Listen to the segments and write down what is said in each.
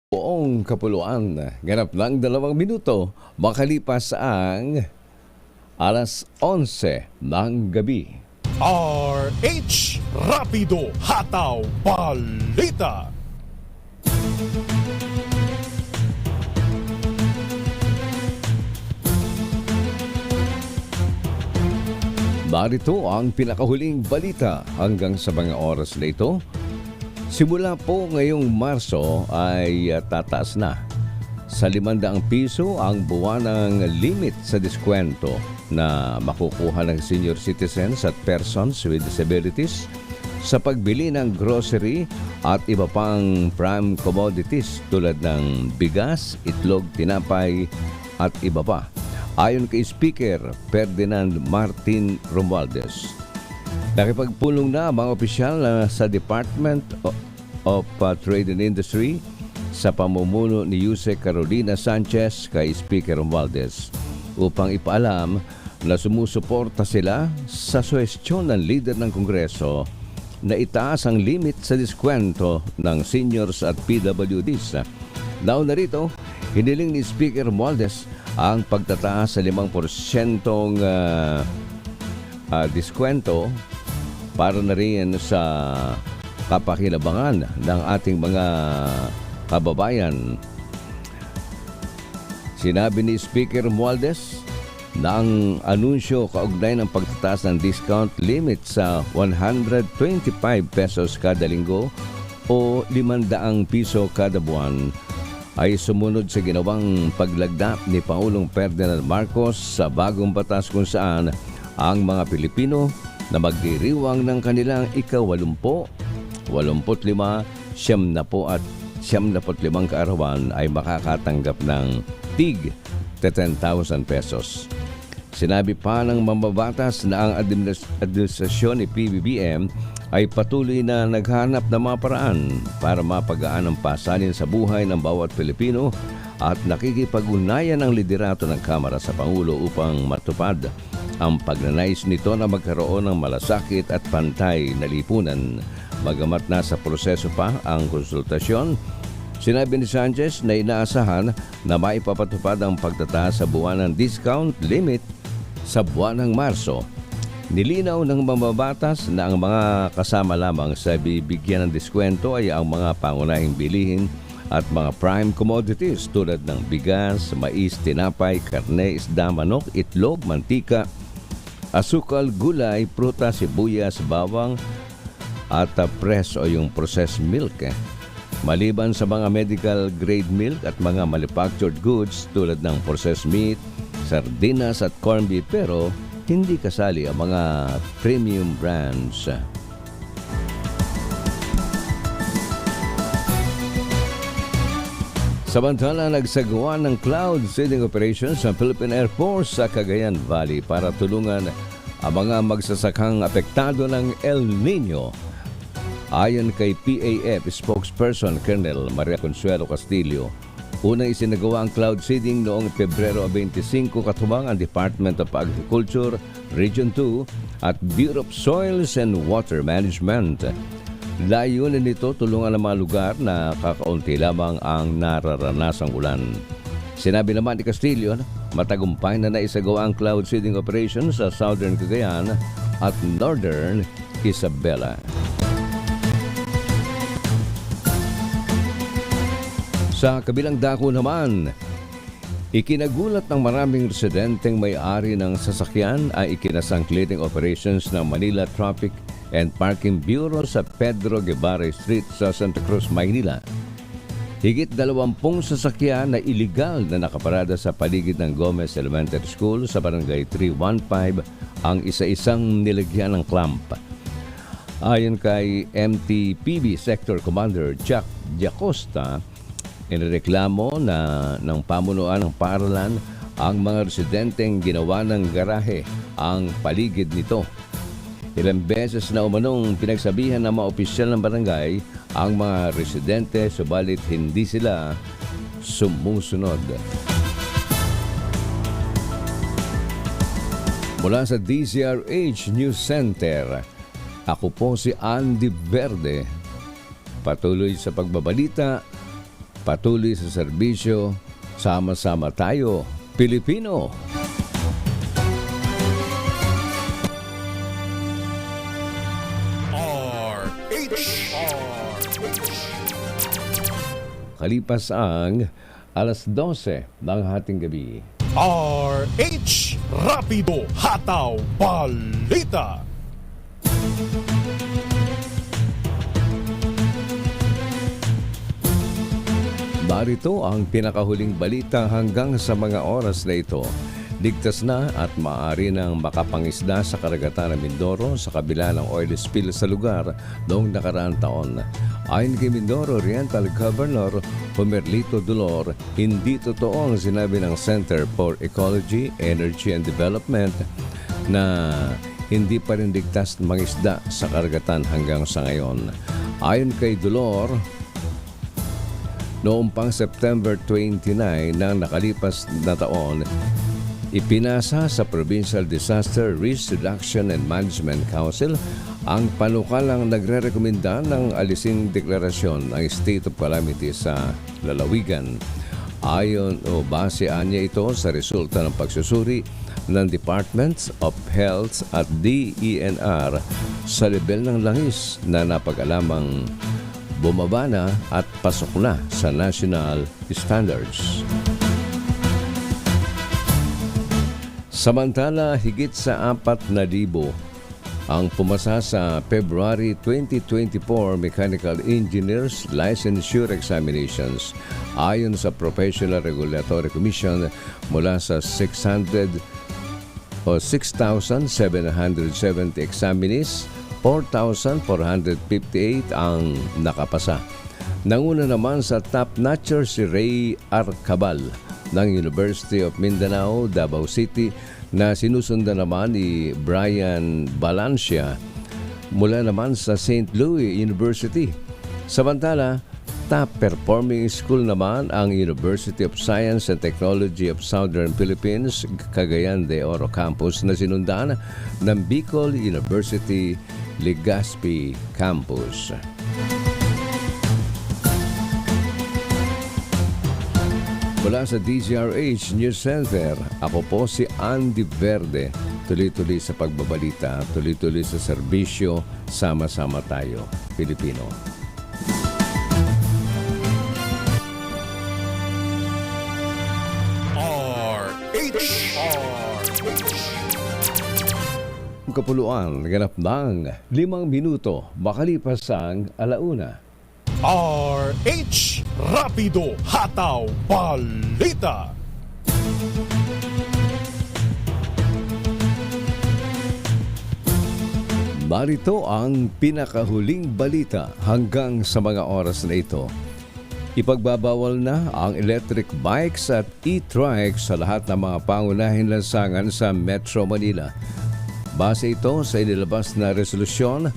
Buong kapuluan, ganap ng 2 minuto, makalipas ang alas 11 ng gabi. RH Rapido Hataw Balita. Narito ang pinakahuling balita hanggang sa mga oras na ito. Simula po ngayong Marso ay tataas na sa 500 piso ang buwanang limit sa diskwento na makukuha ng senior citizens at persons with disabilities sa pagbili ng grocery at iba pang prime commodities tulad ng bigas, itlog, tinapay at iba pa. Ayon kay Speaker Ferdinand Martin Romualdez, nakipagpulong na ang mga opisyal sa Department of Trade and Industry sa pamumuno ni Yuse Carolina Sanchez kay Speaker Romualdez upang ipaalam na sumusuporta sila sa suhestyon ng leader ng Kongreso na itaas ang limit sa diskwento ng seniors at PWDs. Daon na rito, hiniling ni Speaker Romualdez ang pagtataas sa 5% diskwento para na rin sa kapakinabangan ng ating mga kababayan. Sinabi ni Speaker Romualdez na ang anunsyo kaugnay ng pagtataas ng discount limit sa 125 pesos kada linggo o 500 piso kada buwan ay sumunod sa ginawang paglagda ni Pangulong Ferdinand Marcos sa bagong batas kung saan ang mga Pilipino na magdiriwang ng kanilang ika-80, 85, 70 at 75 kaarawan ay makakatanggap ng tig 10,000 pesos. Sinabi pa ng mambabatas na ang administrasyon ni PBBM ay patuloy na naghanap ng mga paraan para mapagaan ang pasalin sa buhay ng bawat Pilipino at nakikipag-ugnayan ang liderato ng Kamara sa Pangulo upang matupad ang pagnanais nito na magkaroon ng malasakit at pantay na lipunan. Bagamat nasa proseso pa ang konsultasyon, sinabi ni Sanchez na inaasahan na maipapatupad ang pagtataas sa buwan ng discount limit sa buwan ng Marso. Nilinaw ng mambabatas na ang mga kasama lamang sa bibigyan ng diskwento ay ang mga pangunahing bilihin at mga prime commodities tulad ng bigas, mais, tinapay, karne, isda, manok, itlog, mantika, asukal, gulay, prutas, sibuyas, bawang at press o yung processed milk. Maliban sa mga medical grade milk at mga manufactured goods tulad ng processed meat, sardinas at corned beef, pero hindi kasali ang mga premium brands. Samantala, nagsagawa ng cloud seeding operations sa Philippine Air Force sa Cagayan Valley para tulungan ang mga magsasakang apektado ng El Nino. Ayon kay PAF spokesperson Colonel Maria Consuelo Castillo, unang isinagawa ang cloud seeding noong Pebrero 25 katubang ang Department of Agriculture, Region 2 at Bureau of Soils and Water Management. Layunin nito tulungan ang mga lugar na kakaunti lamang ang nararanasang ulan. Sinabi naman ni Castillo, matagumpay na naisagawa ang cloud seeding operation sa Southern Cagayan at Northern Isabela. Sa kabilang dako naman, ikinagulat ng maraming residenteng may-ari ng sasakyan ay ikinasang clearing operations ng Manila Traffic and Parking Bureau sa Pedro Guevara Street sa Santa Cruz, Maynila. Higit 20 sasakyan na iligal na nakaparada sa paligid ng Gomez Elementary School sa Barangay 315 ang isa-isang nilagyan ng clamp. Ayon kay MTPB Sector Commander Jack Giacosta, inireklamo na ng pamunuan ng paaralan ang mga residenteng ginawa ng garahe ang paligid nito. Ilang beses na umanong pinagsabihan ng mga opisyal ng barangay ang mga residente, subalit hindi sila sumusunod. Mula sa DZRH News Center, ako po si Andy Verde. Patuloy sa pagbabalita patuloy sa serbisyo, sama-sama tayo, Pilipino. Kalipas ang alas 12 ng hating gabi. RH Rapido Hataw Balita. Narito ang pinakahuling balita hanggang sa mga oras na ito. Ligtas na at maaari nang makapangisda sa karagatan ng Mindoro sa kabila ng oil spill sa lugar noong nakaraang taon. Ayon kay Mindoro Oriental Governor Homerlito Dolor, hindi totoo ang sinabi ng Center for Ecology, Energy and Development na hindi pa rin ligtas mangisda sa karagatan hanggang sa ngayon. Ayon kay Dolor, noong pang September 29 ng nakalipas na taon, ipinasa sa Provincial Disaster Risk Reduction and Management Council ang panukalang nagre-rekomenda ng alising deklarasyon ng State of Calamity sa lalawigan. Ayon o base niya ito sa resulta ng pagsusuri ng Departments of Health at DENR sa level ng langis na napag-alamang bumaba na at pasok na sa national standards. Samantala, higit sa 4,000 ang pumasa sa February 2024 Mechanical Engineers Licensure Examinations ayon sa Professional Regulatory Commission mula sa 6,770 examinees, 4,458 ang nakapasa. Nanguna naman sa top-notcher si Ray Arcabal ng University of Mindanao, Davao City, na sinusundan naman ni Brian Balancia mula naman sa St. Louis University. Samantala, top-performing school naman ang University of Science and Technology of Southern Philippines, Cagayan de Oro Campus na sinundan ng Bicol University, Legazpi Campus. Mula sa DZRH News Center, ako po si Andy Verde. Tuloy-tuloy sa pagbabalita, tuloy-tuloy sa serbisyo, sama-sama tayo, Pilipino. Kapuluan, ganap ng 5 minuto, makalipas ang alauna. RH Rapido Hataw Balita. Marito ang pinakahuling balita hanggang sa mga oras na ito. Ipagbabawal na ang electric bikes at e-trikes sa lahat ng mga pangunahing lansangan sa Metro Manila. Base ito sa inilabas na resolusyon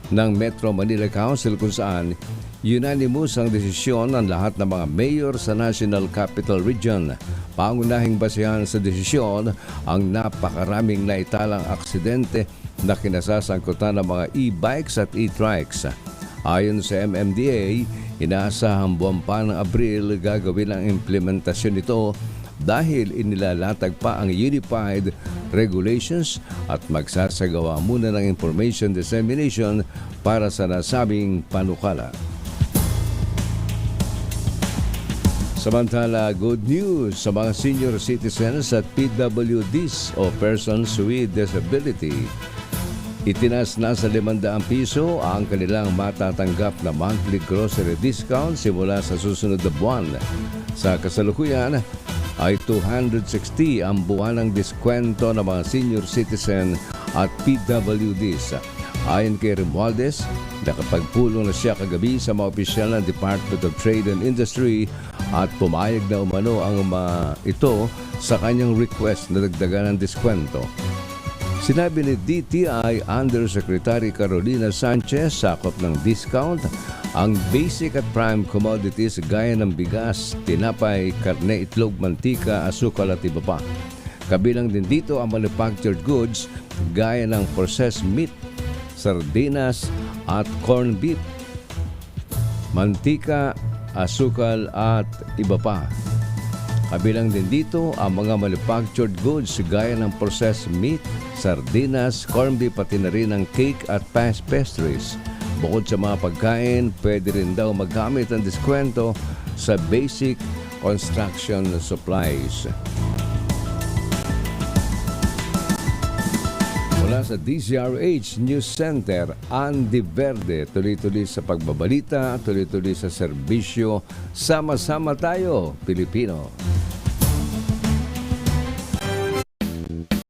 ng Metro Manila Council kung saan unanimous ang desisyon ng lahat ng mga mayor sa National Capital Region. Pangunahing basehan sa desisyon ang napakaraming naitalang aksidente na kinasasangkutan ng mga e-bikes at e-trikes. Ayon sa MMDA, inaasahang buwan pa ng Abril gagawin ang implementasyon nito dahil inilalatag pa ang unified regulations at magsasagawa muna ng information dissemination para sa nasabing panukala. Samantala, good news sa mga senior citizens at PWDs o persons with disability. Itinaas na sa 500 piso ang kanilang matatanggap na monthly grocery discount simula sa susunod na buwan. Sa kasalukuyan ay 260 ang buwanang diskwento ng mga senior citizen at PWDs. Ayon kay Romualdez, nakapagpulong na siya kagabi sa mga opisyal ng Department of Trade and Industry at pumayag na umano ang ito sa kanyang request na dagdagan ng diskwento. Sinabi ni DTI Undersecretary Carolina Sanchez, sakop ng discount ang basic at prime commodities gaya ng bigas, tinapay, karne, itlog, mantika, asukal at iba pa. Kabilang din dito ang manufactured goods gaya ng processed meat, sardinas at corned beef, mantika, asukal at iba pa. Kabilang din dito ang mga manufactured goods gaya ng processed meat, sardinas, corned beef pati na rin ang cake at pastries. Bukod sa mga pagkain, pwede rin daw magamit ang diskwento sa basic construction supplies. Mula sa DZRH News Center, Andy Verde, tuloy-tuloy sa pagbabalita, tuloy-tuloy sa serbisyo. Sama-sama tayo, Pilipino.